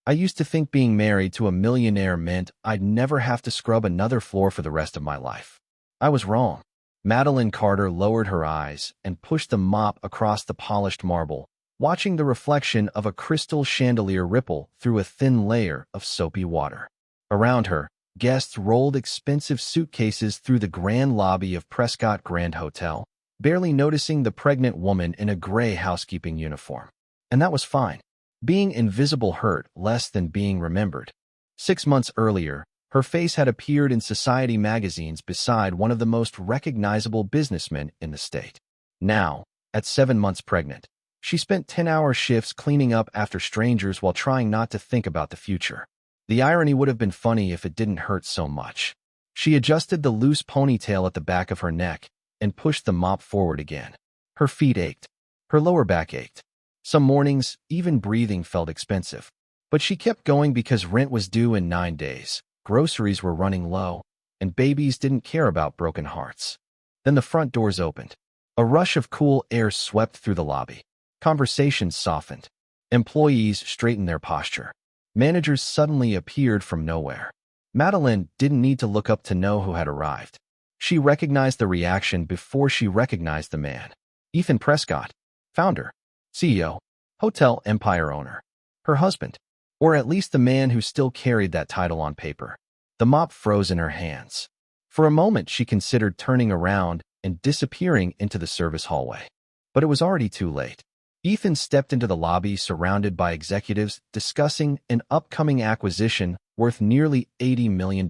I used to think being married to a millionaire meant I'd never have to scrub another floor for the rest of my life. I was wrong. Madeline Carter lowered her eyes and pushed the mop across the polished marble, watching the reflection of a crystal chandelier ripple through a thin layer of soapy water. Around her, guests rolled expensive suitcases through the grand lobby of Prescott Grand Hotel, barely noticing the pregnant woman in a gray housekeeping uniform. And that was fine. Being invisible hurt less than being remembered. 6 months earlier, her face had appeared in society magazines beside one of the most recognizable businessmen in the state. Now, at 7 months pregnant, she spent 10-hour shifts cleaning up after strangers while trying not to think about the future. The irony would have been funny if it didn't hurt so much. She adjusted the loose ponytail at the back of her neck and pushed the mop forward again. Her feet ached. Her lower back ached. Some mornings, even breathing felt expensive. But she kept going because rent was due in 9 days, groceries were running low, and babies didn't care about broken hearts. Then the front doors opened. A rush of cool air swept through the lobby. Conversations softened. Employees straightened their posture. Managers suddenly appeared from nowhere. Madeline didn't need to look up to know who had arrived. She recognized the reaction before she recognized the man. Ethan Prescott, founder, CEO, hotel empire owner. Her husband, or at least the man who still carried that title on paper. The mop froze in her hands. For a moment, she considered turning around and disappearing into the service hallway. But it was already too late. Ethan stepped into the lobby surrounded by executives discussing an upcoming acquisition worth nearly $80 million.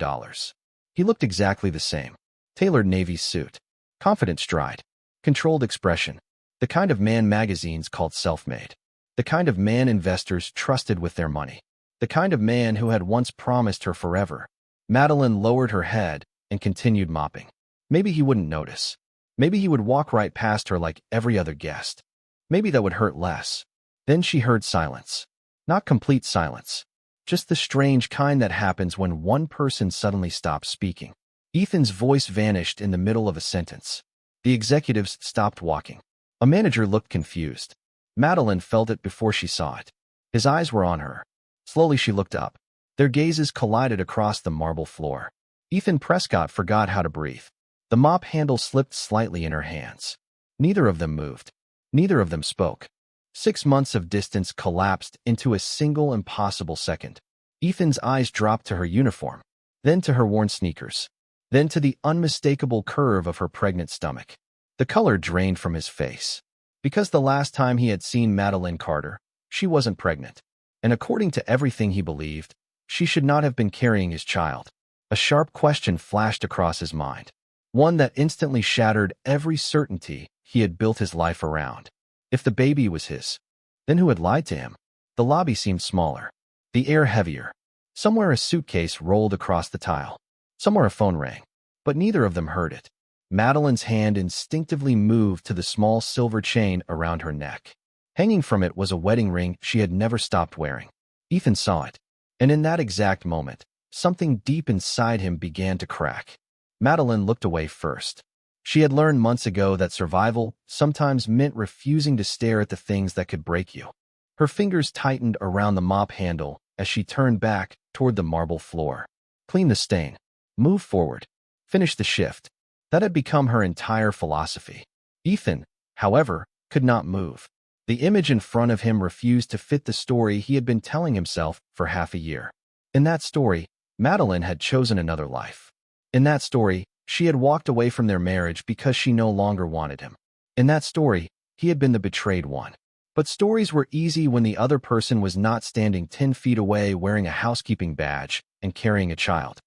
He looked exactly the same. Tailored navy suit, confident stride, controlled expression, the kind of man magazines called self-made, the kind of man investors trusted with their money, the kind of man who had once promised her forever. Madeline lowered her head and continued mopping. Maybe he wouldn't notice. Maybe he would walk right past her like every other guest. Maybe that would hurt less. Then she heard silence. Not complete silence. Just the strange kind that happens when one person suddenly stops speaking. Ethan's voice vanished in the middle of a sentence. The executives stopped walking. A manager looked confused. Madeline felt it before she saw it. His eyes were on her. Slowly she looked up. Their gazes collided across the marble floor. Ethan Prescott forgot how to breathe. The mop handle slipped slightly in her hands. Neither of them moved. Neither of them spoke. 6 months of distance collapsed into a single impossible second. Ethan's eyes dropped to her uniform, then to her worn sneakers, then to the unmistakable curve of her pregnant stomach. The color drained from his face. Because the last time he had seen Madeline Carter, she wasn't pregnant. And according to everything he believed, she should not have been carrying his child. A sharp question flashed across his mind. One that instantly shattered every certainty he had built his life around. If the baby was his, then who had lied to him? The lobby seemed smaller. The air heavier. Somewhere a suitcase rolled across the tile. Somewhere a phone rang. But neither of them heard it. Madeline's hand instinctively moved to the small silver chain around her neck. Hanging from it was a wedding ring she had never stopped wearing. Ethan saw it. And in that exact moment, something deep inside him began to crack. Madeline looked away first. She had learned months ago that survival sometimes meant refusing to stare at the things that could break you. Her fingers tightened around the mop handle as she turned back toward the marble floor. Clean the stain. Move forward. Finish the shift. That had become her entire philosophy. Ethan, however, could not move. The image in front of him refused to fit the story he had been telling himself for half a year. In that story, Madeline had chosen another life. In that story, she had walked away from their marriage because she no longer wanted him. In that story, he had been the betrayed one. But stories were easy when the other person was not standing 10 feet away wearing a housekeeping badge and carrying a child.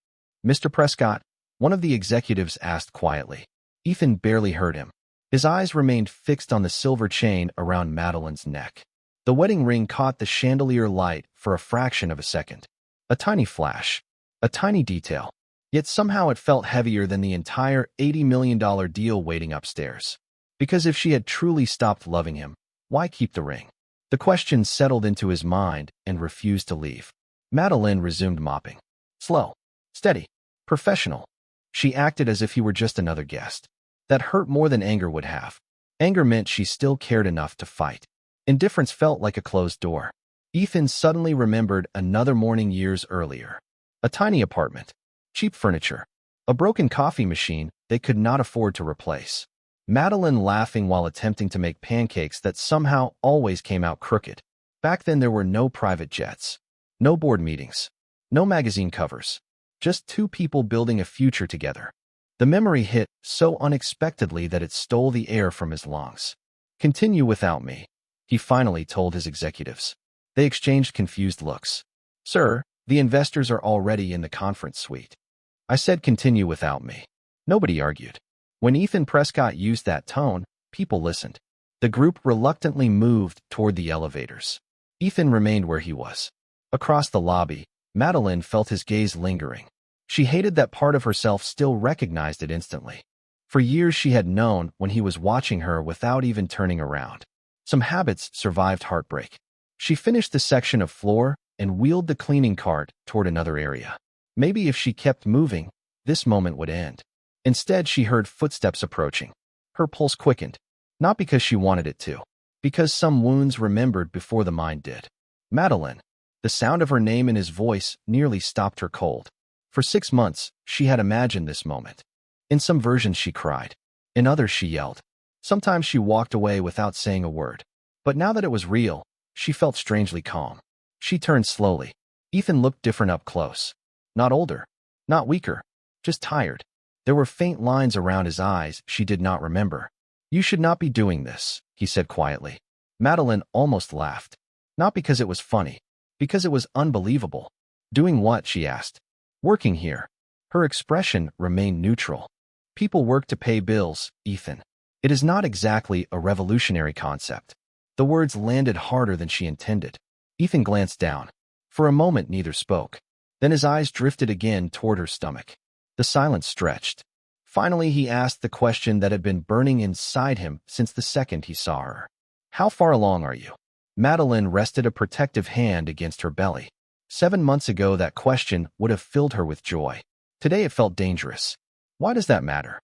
Mr. Prescott, one of the executives asked quietly. Ethan barely heard him. His eyes remained fixed on the silver chain around Madeline's neck. The wedding ring caught the chandelier light for a fraction of a second. A tiny flash. A tiny detail. Yet somehow it felt heavier than the entire $80 million deal waiting upstairs. Because if she had truly stopped loving him, why keep the ring? The question settled into his mind and refused to leave. Madeline resumed mopping. Slow. Steady. Professional. She acted as if he were just another guest. That hurt more than anger would have. Anger meant she still cared enough to fight. Indifference felt like a closed door. Ethan suddenly remembered another morning years earlier. A tiny apartment, cheap furniture, a broken coffee machine they could not afford to replace. Madeline laughing while attempting to make pancakes that somehow always came out crooked. Back then there were no private jets, no board meetings, no magazine covers, just two people building a future together. The memory hit so unexpectedly that it stole the air from his lungs. "Continue without me," he finally told his executives. They exchanged confused looks. "Sir, the investors are already in the conference suite." "I said continue without me." Nobody argued. When Ethan Prescott used that tone, people listened. The group reluctantly moved toward the elevators. Ethan remained where he was. Across the lobby, Madeline felt his gaze lingering. She hated that part of herself still recognized it instantly. For years she had known when he was watching her without even turning around. Some habits survived heartbreak. She finished the section of floor and wheeled the cleaning cart toward another area. Maybe if she kept moving, this moment would end. Instead, she heard footsteps approaching. Her pulse quickened, not because she wanted it to, because some wounds remembered before the mind did. Madeline. The sound of her name and his voice nearly stopped her cold. For 6 months, she had imagined this moment. In some versions she cried. In others she yelled. Sometimes she walked away without saying a word. But now that it was real, she felt strangely calm. She turned slowly. Ethan looked different up close. Not older, not weaker, just tired. There were faint lines around his eyes she did not remember. "You should not be doing this," he said quietly. Madeline almost laughed. Not because it was funny, because it was unbelievable. "Doing what?" she asked. "Working here." Her expression remained neutral. "People work to pay bills, Ethan. It is not exactly a revolutionary concept." The words landed harder than she intended. Ethan glanced down. For a moment neither spoke. Then his eyes drifted again toward her stomach. The silence stretched. Finally he asked the question that had been burning inside him since the second he saw her. "How far along are you?" Madeline rested a protective hand against her belly. 7 months ago that question would have filled her with joy. Today it felt dangerous. "Why does that matter?"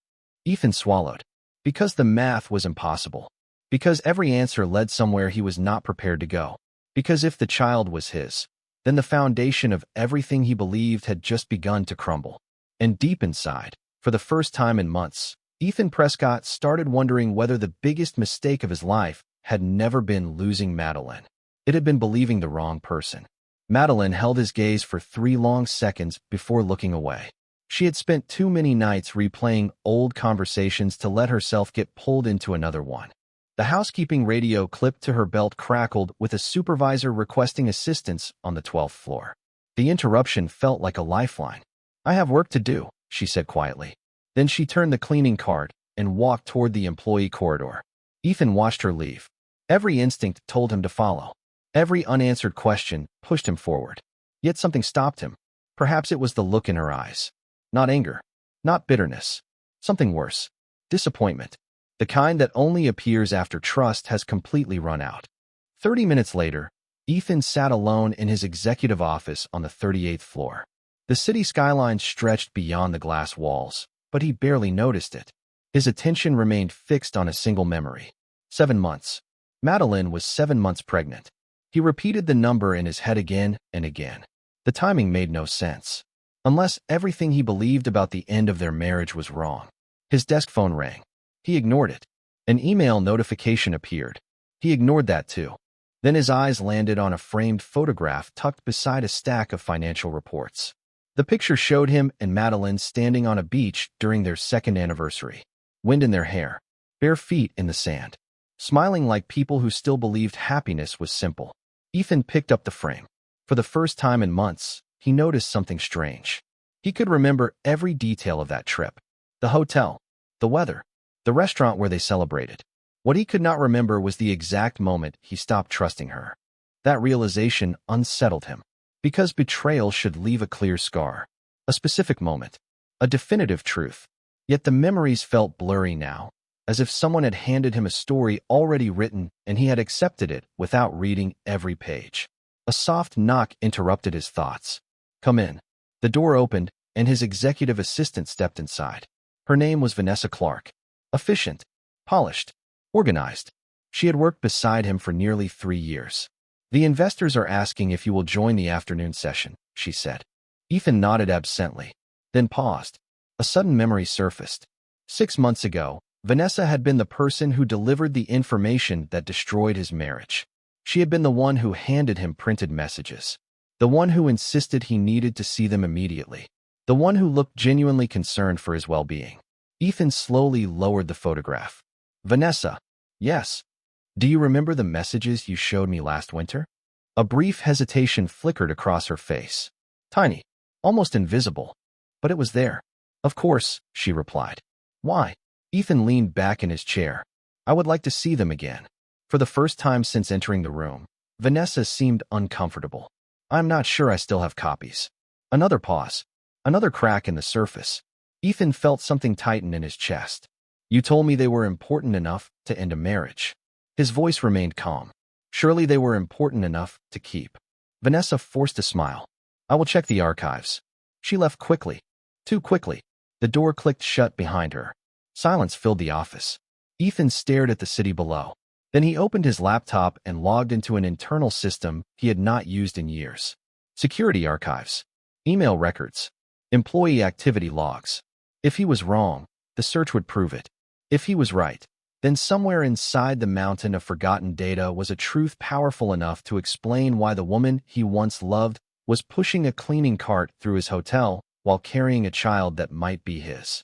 Ethan swallowed. Because the math was impossible. Because every answer led somewhere he was not prepared to go. Because if the child was his, then the foundation of everything he believed had just begun to crumble. And deep inside, for the first time in months, Ethan Prescott started wondering whether the biggest mistake of his life had never been losing Madeline. It had been believing the wrong person. Madeline held his gaze for 3 long seconds before looking away. She had spent too many nights replaying old conversations to let herself get pulled into another one. The housekeeping radio clipped to her belt crackled with a supervisor requesting assistance on the 12th floor. The interruption felt like a lifeline. "I have work to do," she said quietly. Then she turned the cleaning cart and walked toward the employee corridor. Ethan watched her leave. Every instinct told him to follow. Every unanswered question pushed him forward. Yet something stopped him. Perhaps it was the look in her eyes. Not anger. Not bitterness. Something worse. Disappointment. The kind that only appears after trust has completely run out. 30 minutes later, Ethan sat alone in his executive office on the 38th floor. The city skyline stretched beyond the glass walls, but he barely noticed it. His attention remained fixed on a single memory. 7 months. Madeline was 7 months pregnant. He repeated the number in his head again and again. The timing made no sense. Unless everything he believed about the end of their marriage was wrong. His desk phone rang. He ignored it. An email notification appeared. He ignored that too. Then his eyes landed on a framed photograph tucked beside a stack of financial reports. The picture showed him and Madeline standing on a beach during their 2nd anniversary. Wind in their hair, bare feet in the sand, smiling like people who still believed happiness was simple. Ethan picked up the frame. For the first time in months, he noticed something strange. He could remember every detail of that trip. The hotel, the weather, the restaurant where they celebrated. What he could not remember was the exact moment he stopped trusting her. That realization unsettled him. Because betrayal should leave a clear scar. A specific moment. A definitive truth. Yet the memories felt blurry now, as if someone had handed him a story already written and he had accepted it without reading every page. A soft knock interrupted his thoughts. "Come in." The door opened, and his executive assistant stepped inside. Her name was Vanessa Clark. Efficient, polished, organized. She had worked beside him for nearly 3 years. The investors are asking if you will join the afternoon session, she said. Ethan nodded absently, then paused. A sudden memory surfaced. 6 months ago, Vanessa had been the person who delivered the information that destroyed his marriage. She had been the one who handed him printed messages, the one who insisted he needed to see them immediately, the one who looked genuinely concerned for his well-being. Ethan slowly lowered the photograph. Vanessa. Yes. Do you remember the messages you showed me last winter? A brief hesitation flickered across her face. Tiny, almost invisible, but it was there. Of course, she replied. Why? Ethan leaned back in his chair. I would like to see them again. For the first time since entering the room, Vanessa seemed uncomfortable. I'm not sure I still have copies. Another pause. Another crack in the surface. Ethan felt something tighten in his chest. You told me they were important enough to end a marriage. His voice remained calm. Surely they were important enough to keep. Vanessa forced a smile. I will check the archives. She left quickly. Too quickly. The door clicked shut behind her. Silence filled the office. Ethan stared at the city below. Then he opened his laptop and logged into an internal system he had not used in years. Security archives. Email records. Employee activity logs. If he was wrong, the search would prove it. If he was right, then somewhere inside the mountain of forgotten data was a truth powerful enough to explain why the woman he once loved was pushing a cleaning cart through his hotel while carrying a child that might be his.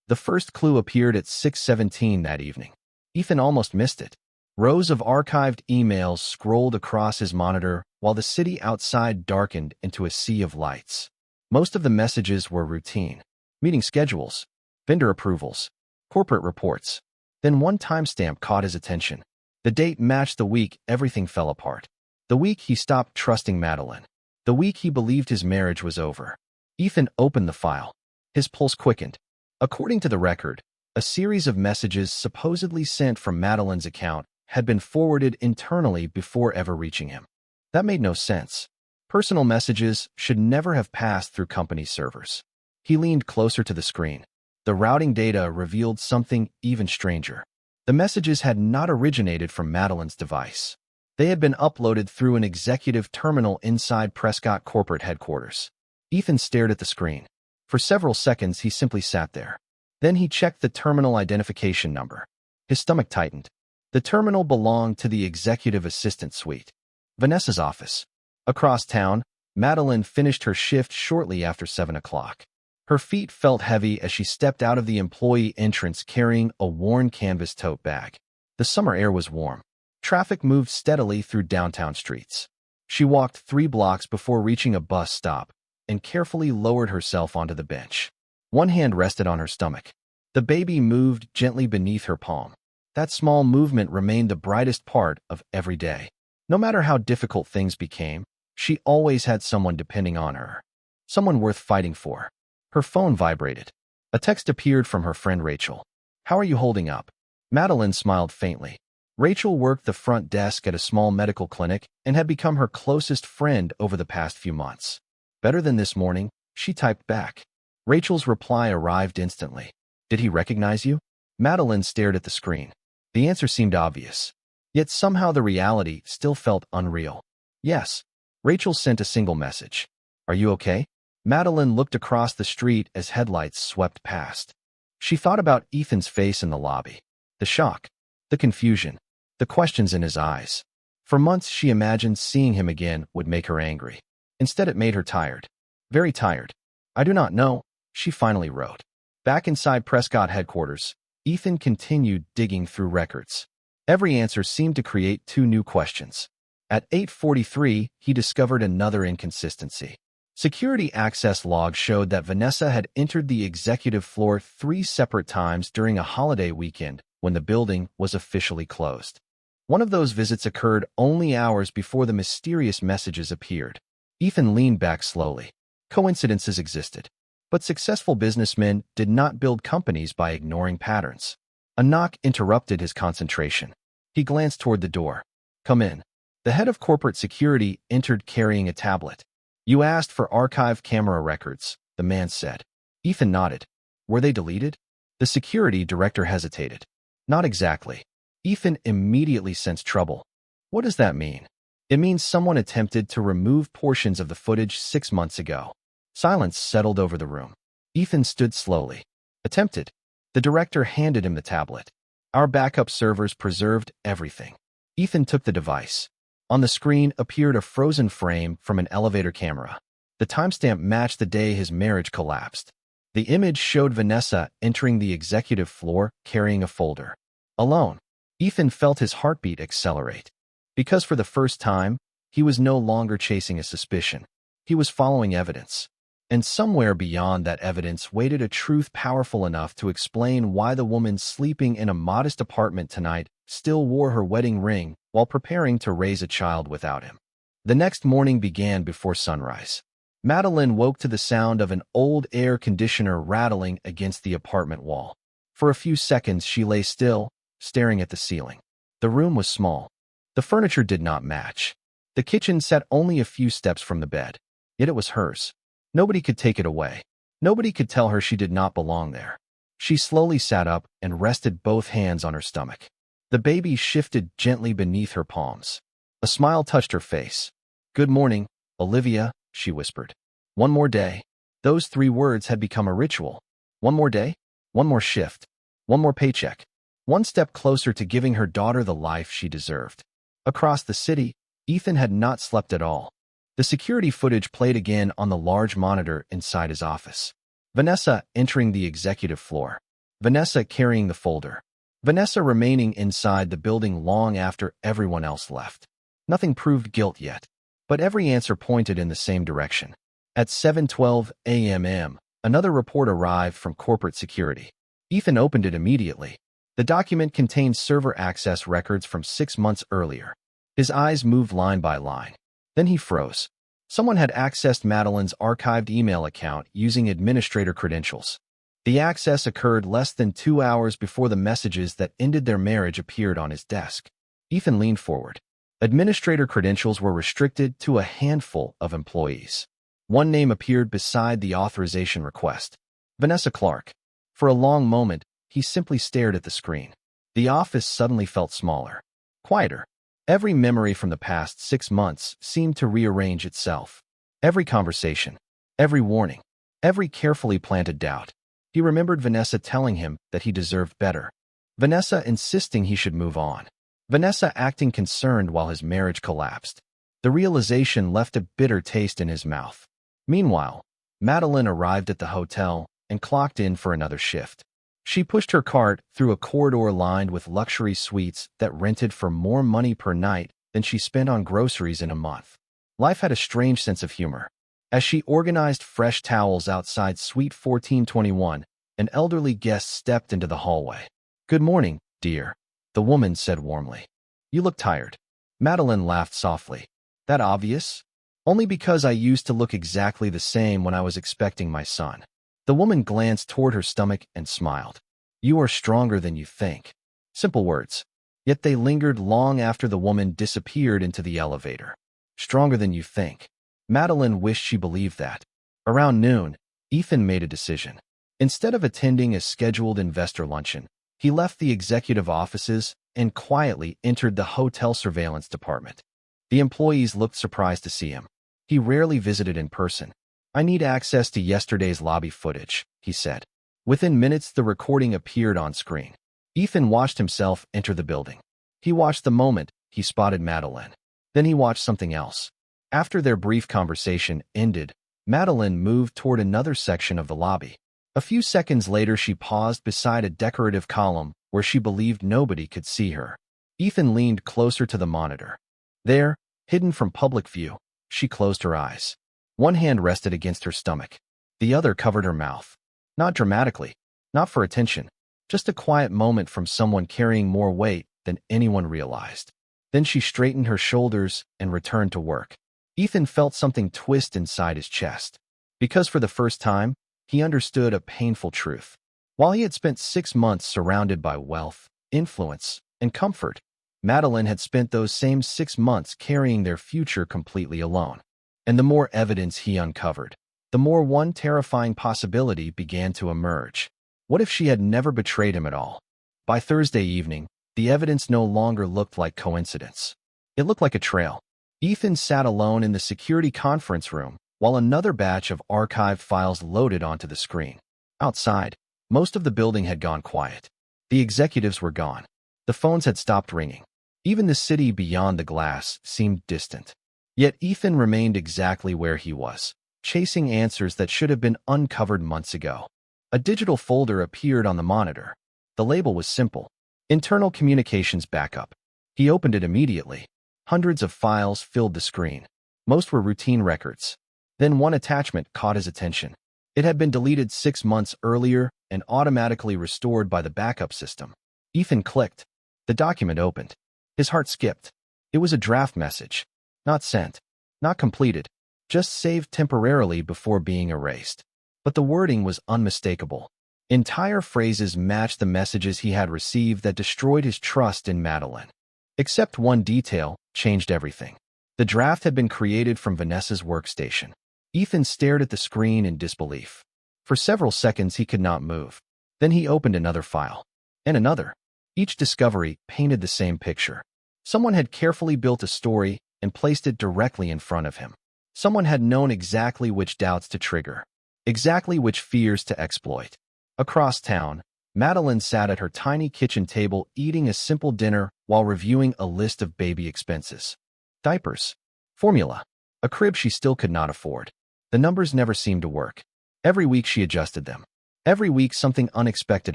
The first clue appeared at 6:17 that evening. Ethan almost missed it. Rows of archived emails scrolled across his monitor while the city outside darkened into a sea of lights. Most of the messages were routine. Meeting schedules, vendor approvals, corporate reports. Then one timestamp caught his attention. The date matched the week everything fell apart. The week he stopped trusting Madeline. The week he believed his marriage was over. Ethan opened the file. His pulse quickened. According to the record, a series of messages supposedly sent from Madeline's account had been forwarded internally before ever reaching him. That made no sense. Personal messages should never have passed through company servers. He leaned closer to the screen. The routing data revealed something even stranger. The messages had not originated from Madeline's device. They had been uploaded through an executive terminal inside Prescott corporate headquarters. Ethan stared at the screen. For several seconds, he simply sat there. Then he checked the terminal identification number. His stomach tightened. The terminal belonged to the executive assistant suite. Vanessa's office. Across town, Madeline finished her shift shortly after 7 o'clock. Her feet felt heavy as she stepped out of the employee entrance carrying a worn canvas tote bag. The summer air was warm. Traffic moved steadily through downtown streets. She walked 3 blocks before reaching a bus stop and carefully lowered herself onto the bench. One hand rested on her stomach. The baby moved gently beneath her palm. That small movement remained the brightest part of every day. No matter how difficult things became, she always had someone depending on her. Someone worth fighting for. Her phone vibrated. A text appeared from her friend Rachel. How are you holding up? Madeline smiled faintly. Rachel worked the front desk at a small medical clinic and had become her closest friend over the past few months. Better than this morning, she typed back. Rachel's reply arrived instantly. Did he recognize you? Madeline stared at the screen. The answer seemed obvious. Yet somehow the reality still felt unreal. Yes. Rachel sent a single message. Are you okay? Madeline looked across the street as headlights swept past. She thought about Ethan's face in the lobby. The shock. The confusion. The questions in his eyes. For months she imagined seeing him again would make her angry. Instead it made her tired. Very tired. I do not know, she finally wrote. Back inside Prescott headquarters, Ethan continued digging through records. Every answer seemed to create 2 new questions. At 8:43, he discovered another inconsistency. Security access logs showed that Vanessa had entered the executive floor 3 separate times during a holiday weekend when the building was officially closed. One of those visits occurred only hours before the mysterious messages appeared. Ethan leaned back slowly. Coincidences existed, but successful businessmen did not build companies by ignoring patterns. A knock interrupted his concentration. He glanced toward the door. Come in. The head of corporate security entered carrying a tablet. You asked for archive camera records, the man said. Ethan nodded. Were they deleted? The security director hesitated. Not exactly. Ethan immediately sensed trouble. What does that mean? It means someone attempted to remove portions of the footage 6 months ago. Silence settled over the room. Ethan stood slowly. Attempted. The director handed him the tablet. Our backup servers preserved everything. Ethan took the device. On the screen appeared a frozen frame from an elevator camera. The timestamp matched the day his marriage collapsed. The image showed Vanessa entering the executive floor carrying a folder. Alone. Ethan felt his heartbeat accelerate. Because for the first time, he was no longer chasing a suspicion. He was following evidence. And somewhere beyond that evidence waited a truth powerful enough to explain why the woman sleeping in a modest apartment tonight still wore her wedding ring while preparing to raise a child without him. The next morning began before sunrise. Madeline woke to the sound of an old air conditioner rattling against the apartment wall. For a few seconds she lay still, staring at the ceiling. The room was small. The furniture did not match. The kitchen sat only a few steps from the bed. Yet it was hers. Nobody could take it away. Nobody could tell her she did not belong there. She slowly sat up and rested both hands on her stomach. The baby shifted gently beneath her palms. A smile touched her face. "Good morning, Olivia," she whispered. One more day. Those 3 words had become a ritual. One more day, one more shift, one more paycheck. One step closer to giving her daughter the life she deserved. Across the city, Ethan had not slept at all. The security footage played again on the large monitor inside his office. Vanessa entering the executive floor. Vanessa carrying the folder. Vanessa remaining inside the building long after everyone else left. Nothing proved guilt yet, but every answer pointed in the same direction. At 7:12 a.m., another report arrived from corporate security. Ethan opened it immediately. The document contained server access records from 6 months earlier. His eyes moved line by line. Then he froze. Someone had accessed Madeline's archived email account using administrator credentials. The access occurred less than 2 hours before the messages that ended their marriage appeared on his desk. Ethan leaned forward. Administrator credentials were restricted to a handful of employees. One name appeared beside the authorization request. Vanessa Clark. For a long moment, he simply stared at the screen. The office suddenly felt smaller, quieter. Every memory from the past 6 months seemed to rearrange itself. Every conversation, every warning, every carefully planted doubt. He remembered Vanessa telling him that he deserved better. Vanessa insisting he should move on. Vanessa acting concerned while his marriage collapsed. The realization left a bitter taste in his mouth. Meanwhile, Madeline arrived at the hotel and clocked in for another shift. She pushed her cart through a corridor lined with luxury suites that rented for more money per night than she spent on groceries in a month. Life had a strange sense of humor. As she organized fresh towels outside Suite 1421, an elderly guest stepped into the hallway. "Good morning, dear," the woman said warmly. "You look tired." Madeline laughed softly. "That obvious? Only because I used to look exactly the same when I was expecting my son." The woman glanced toward her stomach and smiled. "You are stronger than you think." Simple words. Yet they lingered long after the woman disappeared into the elevator. Stronger than you think. Madeline wished she believed that. Around noon, Ethan made a decision. Instead of attending a scheduled investor luncheon, he left the executive offices and quietly entered the hotel surveillance department. The employees looked surprised to see him. He rarely visited in person. "I need access to yesterday's lobby footage," he said. Within minutes, the recording appeared on screen. Ethan watched himself enter the building. He watched the moment he spotted Madeline. Then he watched something else. After their brief conversation ended, Madeline moved toward another section of the lobby. A few seconds later, she paused beside a decorative column where she believed nobody could see her. Ethan leaned closer to the monitor. There, hidden from public view, she closed her eyes. One hand rested against her stomach. The other covered her mouth. Not dramatically, not for attention, just a quiet moment from someone carrying more weight than anyone realized. Then she straightened her shoulders and returned to work. Ethan felt something twist inside his chest. Because for the first time, he understood a painful truth. While he had spent 6 months surrounded by wealth, influence, and comfort, Madeline had spent those same 6 months carrying their future completely alone. And the more evidence he uncovered, the more one terrifying possibility began to emerge. What if she had never betrayed him at all? By Thursday evening, the evidence no longer looked like coincidence. It looked like a trail. Ethan sat alone in the security conference room while another batch of archived files loaded onto the screen. Outside, most of the building had gone quiet. The executives were gone. The phones had stopped ringing. Even the city beyond the glass seemed distant. Yet Ethan remained exactly where he was, chasing answers that should have been uncovered months ago. A digital folder appeared on the monitor. The label was simple: Internal Communications Backup. He opened it immediately. Hundreds of files filled the screen. Most were routine records. Then one attachment caught his attention. It had been deleted 6 months earlier and automatically restored by the backup system. Ethan clicked. The document opened. His heart skipped. It was a draft message. Not sent. Not completed. Just saved temporarily before being erased. But the wording was unmistakable. Entire phrases matched the messages he had received that destroyed his trust in Madeline. Except one detail changed everything. The draft had been created from Vanessa's workstation. Ethan stared at the screen in disbelief. For several seconds he could not move. Then he opened another file. And another. Each discovery painted the same picture. Someone had carefully built a story and placed it directly in front of him. Someone had known exactly which doubts to trigger. Exactly which fears to exploit. Across town, Madeline sat at her tiny kitchen table eating a simple dinner while reviewing a list of baby expenses. Diapers. Formula. A crib she still could not afford. The numbers never seemed to work. Every week she adjusted them. Every week something unexpected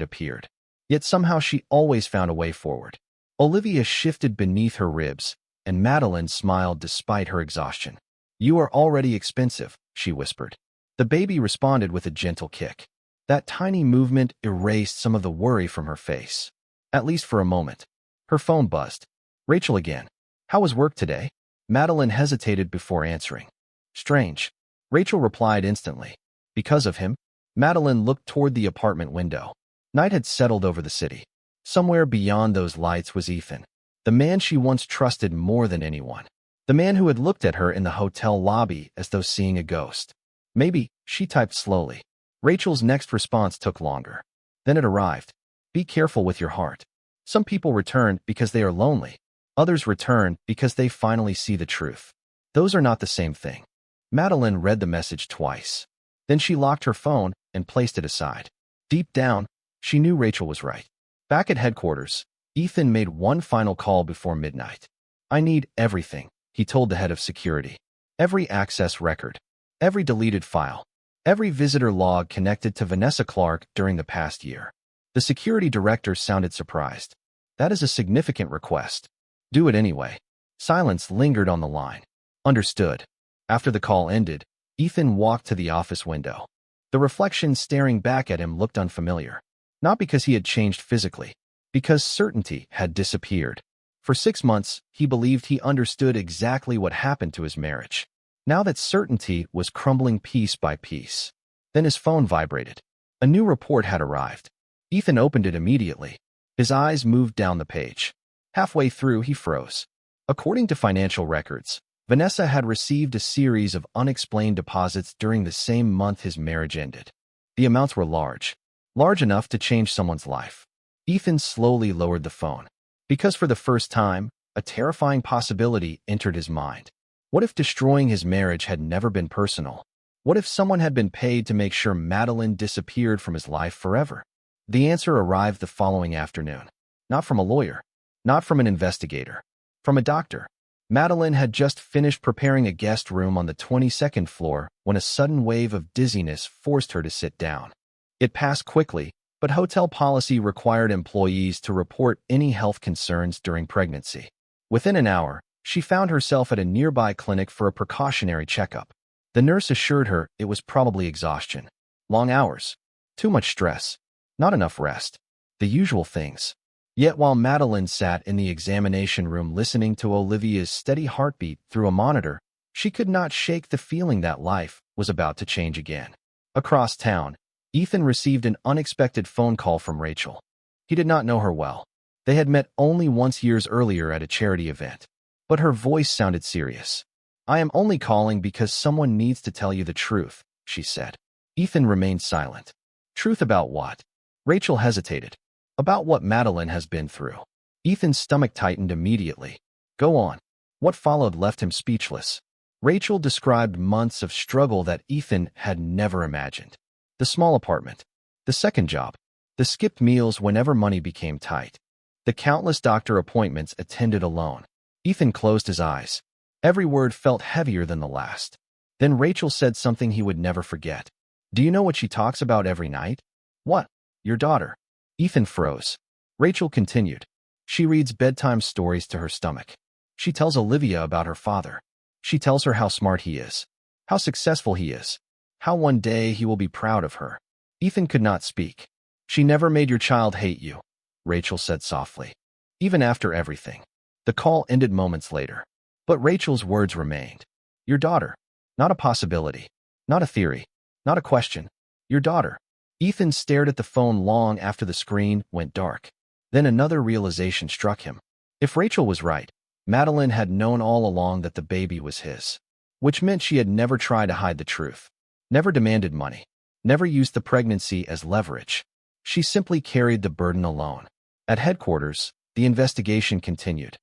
appeared. Yet somehow she always found a way forward. Olivia shifted beneath her ribs, and Madeline smiled despite her exhaustion. "You are already expensive," she whispered. The baby responded with a gentle kick. That tiny movement erased some of the worry from her face. At least for a moment. Her phone buzzed. Rachel again. "How was work today?" Madeline hesitated before answering. "Strange." Rachel replied instantly. "Because of him?" Madeline looked toward the apartment window. Night had settled over the city. Somewhere beyond those lights was Ethan, the man she once trusted more than anyone. The man who had looked at her in the hotel lobby as though seeing a ghost. "Maybe," she typed slowly. Rachel's next response took longer. Then it arrived. "Be careful with your heart. Some people return because they are lonely. Others return because they finally see the truth. Those are not the same thing." Madeline read the message twice. Then she locked her phone and placed it aside. Deep down, she knew Rachel was right. Back at headquarters, Ethan made one final call before midnight. "I need everything," he told the head of security. "Every access record. Every deleted file. Every visitor log connected to Vanessa Clark during the past year." The security director sounded surprised. "That is a significant request." "Do it anyway." Silence lingered on the line. "Understood." After the call ended, Ethan walked to the office window. The reflection staring back at him looked unfamiliar. Not because he had changed physically, because certainty had disappeared. For 6 months, he believed he understood exactly what happened to his marriage. Now that certainty was crumbling piece by piece. Then his phone vibrated. A new report had arrived. Ethan opened it immediately. His eyes moved down the page. Halfway through, he froze. According to financial records, Vanessa had received a series of unexplained deposits during the same month his marriage ended. The amounts were large. Large enough to change someone's life. Ethan slowly lowered the phone. Because for the first time, a terrifying possibility entered his mind. What if destroying his marriage had never been personal? What if someone had been paid to make sure Madeline disappeared from his life forever? The answer arrived the following afternoon. Not from a lawyer. Not from an investigator. From a doctor. Madeline had just finished preparing a guest room on the 22nd floor when a sudden wave of dizziness forced her to sit down. It passed quickly, but hotel policy required employees to report any health concerns during pregnancy. Within an hour, she found herself at a nearby clinic for a precautionary checkup. The nurse assured her it was probably exhaustion. Long hours. Too much stress. Not enough rest. The usual things. Yet while Madeline sat in the examination room listening to Olivia's steady heartbeat through a monitor, she could not shake the feeling that life was about to change again. Across town, Ethan received an unexpected phone call from Rachel. He did not know her well. They had met only once years earlier at a charity event. But her voice sounded serious. "I am only calling because someone needs to tell you the truth," she said. Ethan remained silent. "Truth about what?" Rachel hesitated. "About what Madeline has been through." Ethan's stomach tightened immediately. "Go on." What followed left him speechless. Rachel described months of struggle that Ethan had never imagined. The small apartment, the second job, the skipped meals whenever money became tight, the countless doctor appointments attended alone. Ethan closed his eyes. Every word felt heavier than the last. Then Rachel said something he would never forget. Do you know what she talks about every night? What? Your daughter. Ethan froze. Rachel continued. She reads bedtime stories to her stomach. She tells Olivia about her father. She tells her how smart he is, how successful he is, how one day he will be proud of her. Ethan could not speak. She never made your child hate you, Rachel said softly. Even after everything. The call ended moments later. But Rachel's words remained. Your daughter. Not a possibility. Not a theory. Not a question. Your daughter. Ethan stared at the phone long after the screen went dark. Then another realization struck him. If Rachel was right, Madeline had known all along that the baby was his. Which meant she had never tried to hide the truth. Never demanded money. Never used the pregnancy as leverage. She simply carried the burden alone. At headquarters, the investigation continued.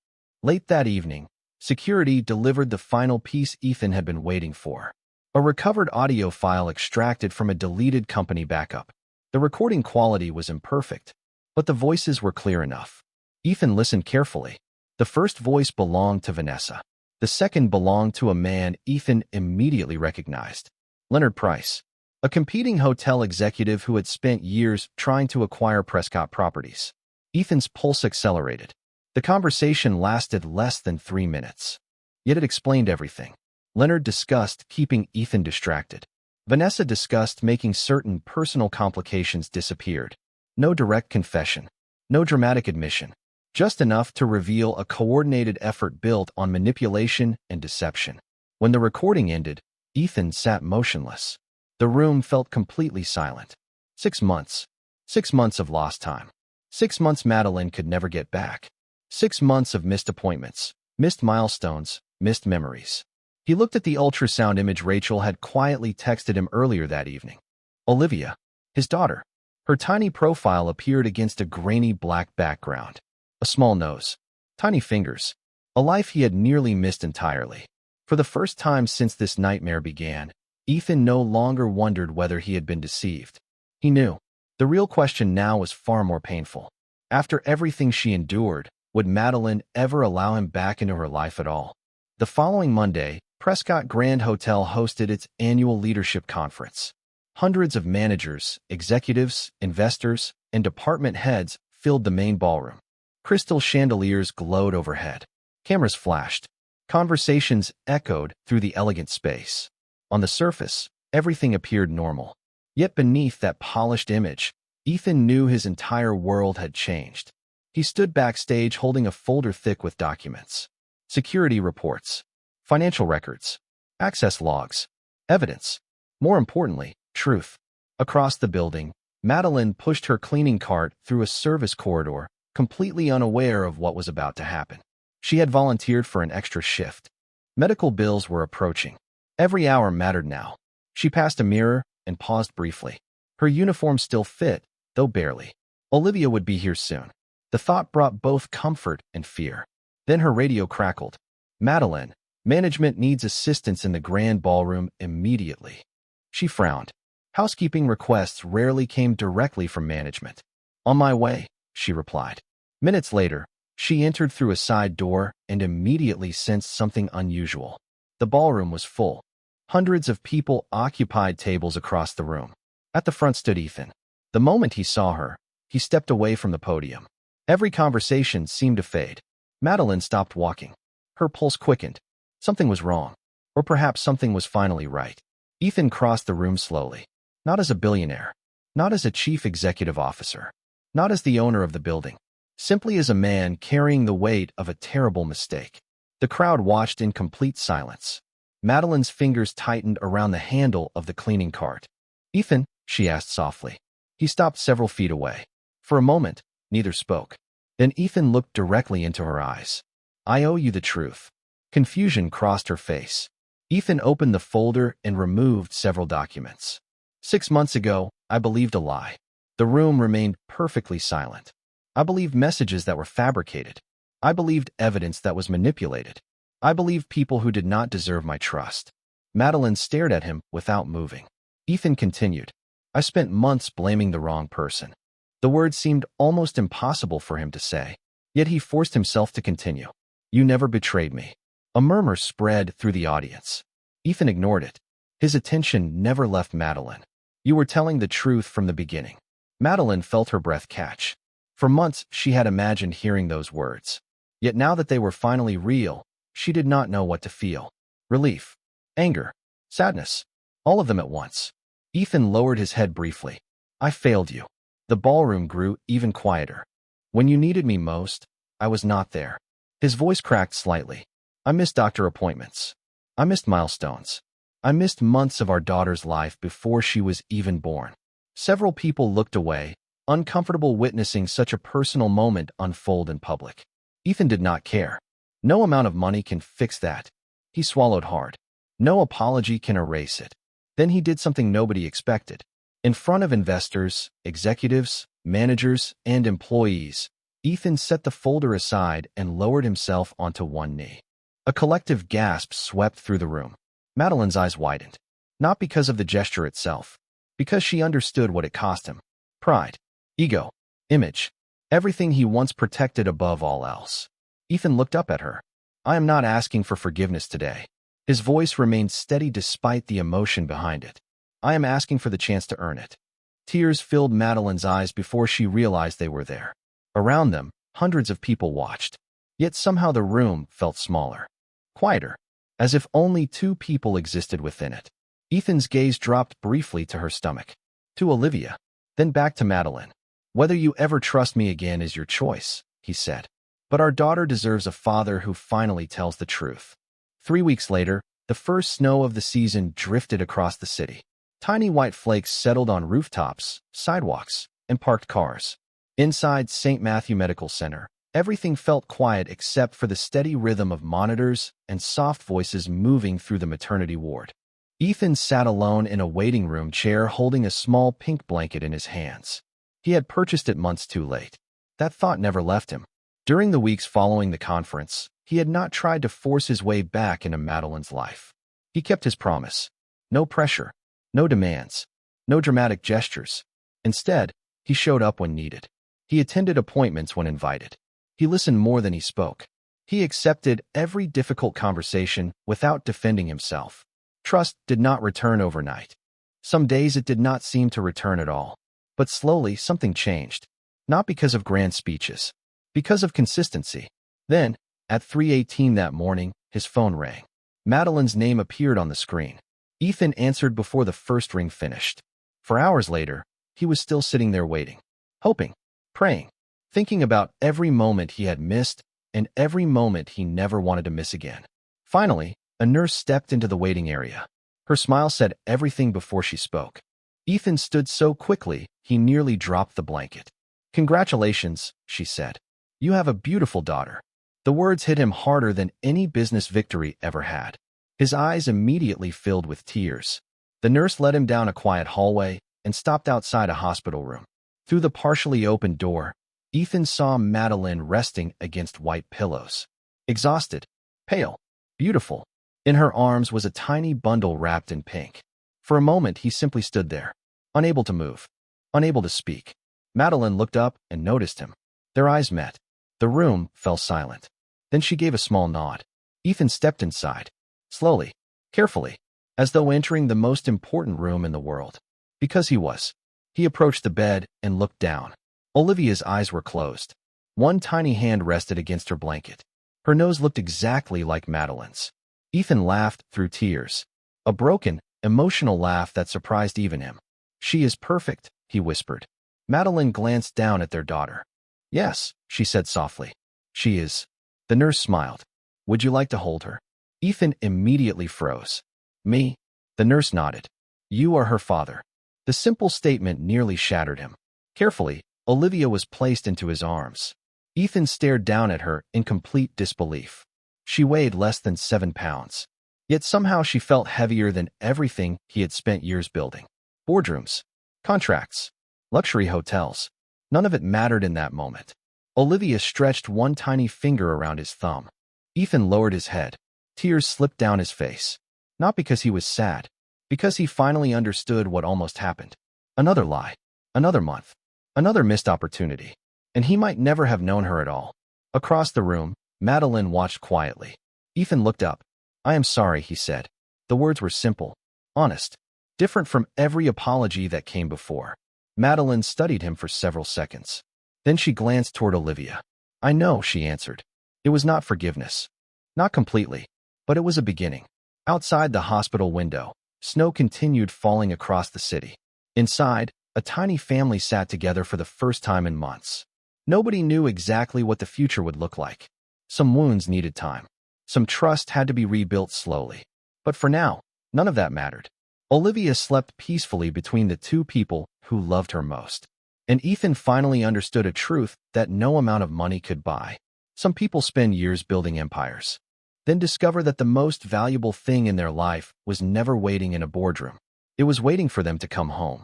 Late that evening, security delivered the final piece Ethan had been waiting for. A recovered audio file extracted from a deleted company backup. The recording quality was imperfect, but the voices were clear enough. Ethan listened carefully. The first voice belonged to Vanessa. The second belonged to a man Ethan immediately recognized. Leonard Price, a competing hotel executive who had spent years trying to acquire Prescott properties. Ethan's pulse accelerated. The conversation lasted less than 3 minutes. Yet it explained everything. Leonard discussed keeping Ethan distracted. Vanessa discussed making certain personal complications disappeared. No direct confession. No dramatic admission. Just enough to reveal a coordinated effort built on manipulation and deception. When the recording ended, Ethan sat motionless. The room felt completely silent. 6 months. 6 months of lost time. 6 months Madeline could never get back. 6 months of missed appointments, missed milestones, missed memories. He looked at the ultrasound image Rachel had quietly texted him earlier that evening. Olivia, his daughter. Her tiny profile appeared against a grainy black background. A small nose. Tiny fingers. A life he had nearly missed entirely. For the first time since this nightmare began, Ethan no longer wondered whether he had been deceived. He knew. The real question now was far more painful. After everything she endured, would Madeline ever allow him back into her life at all? The following Monday, Prescott Grand Hotel hosted its annual leadership conference. Hundreds of managers, executives, investors, and department heads filled the main ballroom. Crystal chandeliers glowed overhead. Cameras flashed. Conversations echoed through the elegant space. On the surface, everything appeared normal. Yet beneath that polished image, Ethan knew his entire world had changed. He stood backstage holding a folder thick with documents. Security reports. Financial records. Access logs. Evidence. More importantly, truth. Across the building, Madeline pushed her cleaning cart through a service corridor, completely unaware of what was about to happen. She had volunteered for an extra shift. Medical bills were approaching. Every hour mattered now. She passed a mirror and paused briefly. Her uniform still fit, though barely. Olivia would be here soon. The thought brought both comfort and fear. Then her radio crackled. Madeline, management needs assistance in the grand ballroom immediately. She frowned. Housekeeping requests rarely came directly from management. On my way, she replied. Minutes later, she entered through a side door and immediately sensed something unusual. The ballroom was full. Hundreds of people occupied tables across the room. At the front stood Ethan. The moment he saw her, he stepped away from the podium. Every conversation seemed to fade. Madeline stopped walking. Her pulse quickened. Something was wrong. Or perhaps something was finally right. Ethan crossed the room slowly. Not as a billionaire. Not as a chief executive officer. Not as the owner of the building. Simply as a man carrying the weight of a terrible mistake. The crowd watched in complete silence. Madeline's fingers tightened around the handle of the cleaning cart. Ethan, she asked softly. He stopped several feet away. For a moment, neither spoke. Then Ethan looked directly into her eyes. I owe you the truth. Confusion crossed her face. Ethan opened the folder and removed several documents. 6 months ago, I believed a lie. The room remained perfectly silent. I believed messages that were fabricated. I believed evidence that was manipulated. I believed people who did not deserve my trust. Madeline stared at him without moving. Ethan continued. I spent months blaming the wrong person. The words seemed almost impossible for him to say, yet he forced himself to continue. You never betrayed me. A murmur spread through the audience. Ethan ignored it. His attention never left Madeline. You were telling the truth from the beginning. Madeline felt her breath catch. For months, she had imagined hearing those words. Yet now that they were finally real, she did not know what to feel. Relief, anger, sadness, all of them at once. Ethan lowered his head briefly. I failed you. The ballroom grew even quieter. When you needed me most, I was not there. His voice cracked slightly. I missed doctor appointments. I missed milestones. I missed months of our daughter's life before she was even born. Several people looked away, uncomfortable witnessing such a personal moment unfold in public. Ethan did not care. No amount of money can fix that. He swallowed hard. No apology can erase it. Then he did something nobody expected. In front of investors, executives, managers, and employees, Ethan set the folder aside and lowered himself onto one knee. A collective gasp swept through the room. Madeline's eyes widened. Not because of the gesture itself, because she understood what it cost him. Pride, ego, image, everything he once protected above all else. Ethan looked up at her. I am not asking for forgiveness today. His voice remained steady despite the emotion behind it. I am asking for the chance to earn it. Tears filled Madeline's eyes before she realized they were there. Around them, hundreds of people watched. Yet somehow the room felt smaller, quieter, as if only two people existed within it. Ethan's gaze dropped briefly to her stomach, to Olivia, then back to Madeline. Whether you ever trust me again is your choice, he said. But our daughter deserves a father who finally tells the truth. 3 weeks later, the first snow of the season drifted across the city. Tiny white flakes settled on rooftops, sidewalks, and parked cars. Inside St. Matthew Medical Center, everything felt quiet except for the steady rhythm of monitors and soft voices moving through the maternity ward. Ethan sat alone in a waiting room chair holding a small pink blanket in his hands. He had purchased it months too late. That thought never left him. During the weeks following the conference, he had not tried to force his way back into Madeline's life. He kept his promise. No pressure, no demands, no dramatic gestures. Instead, he showed up when needed. He attended appointments when invited. He listened more than he spoke. He accepted every difficult conversation without defending himself. Trust did not return overnight. Some days it did not seem to return at all. But slowly something changed. Not because of grand speeches. Because of consistency. Then, at 3:18 that morning, his phone rang. Madeline's name appeared on the screen. Ethan answered before the first ring finished. For hours later, he was still sitting there waiting, hoping, praying, thinking about every moment he had missed and every moment he never wanted to miss again. Finally, a nurse stepped into the waiting area. Her smile said everything before she spoke. Ethan stood so quickly, he nearly dropped the blanket. Congratulations, she said. You have a beautiful daughter. The words hit him harder than any business victory ever had. His eyes immediately filled with tears. The nurse led him down a quiet hallway and stopped outside a hospital room. Through the partially opened door, Ethan saw Madeline resting against white pillows. Exhausted, pale, beautiful. In her arms was a tiny bundle wrapped in pink. For a moment, he simply stood there, unable to move, unable to speak. Madeline looked up and noticed him. Their eyes met. The room fell silent. Then she gave a small nod. Ethan stepped inside, slowly, carefully, as though entering the most important room in the world. Because he was. He approached the bed and looked down. Olivia's eyes were closed. One tiny hand rested against her blanket. Her nose looked exactly like Madeline's. Ethan laughed through tears. A broken, emotional laugh that surprised even him. She is perfect, he whispered. Madeline glanced down at their daughter. Yes, she said softly. She is. The nurse smiled. Would you like to hold her? Ethan immediately froze. Me? The nurse nodded. You are her father. The simple statement nearly shattered him. Carefully, Olivia was placed into his arms. Ethan stared down at her in complete disbelief. She weighed less than 7 pounds. Yet somehow she felt heavier than everything he had spent years building. Boardrooms, contracts, luxury hotels. None of it mattered in that moment. Olivia stretched one tiny finger around his thumb. Ethan lowered his head. Tears slipped down his face. Not because he was sad, because he finally understood what almost happened. Another lie. Another month. Another missed opportunity. And he might never have known her at all. Across the room, Madeline watched quietly. Ethan looked up. "I am sorry," he said. The words were simple, honest, different from every apology that came before. Madeline studied him for several seconds. Then she glanced toward Olivia. "I know," she answered. It was not forgiveness. Not completely, but it was a beginning. Outside the hospital window, snow continued falling across the city. Inside, a tiny family sat together for the first time in months. Nobody knew exactly what the future would look like. Some wounds needed time. Some trust had to be rebuilt slowly. But for now, none of that mattered. Olivia slept peacefully between the two people who loved her most. And Ethan finally understood a truth that no amount of money could buy. Some people spend years building empires, then discover that the most valuable thing in their life was never waiting in a boardroom. It was waiting for them to come home.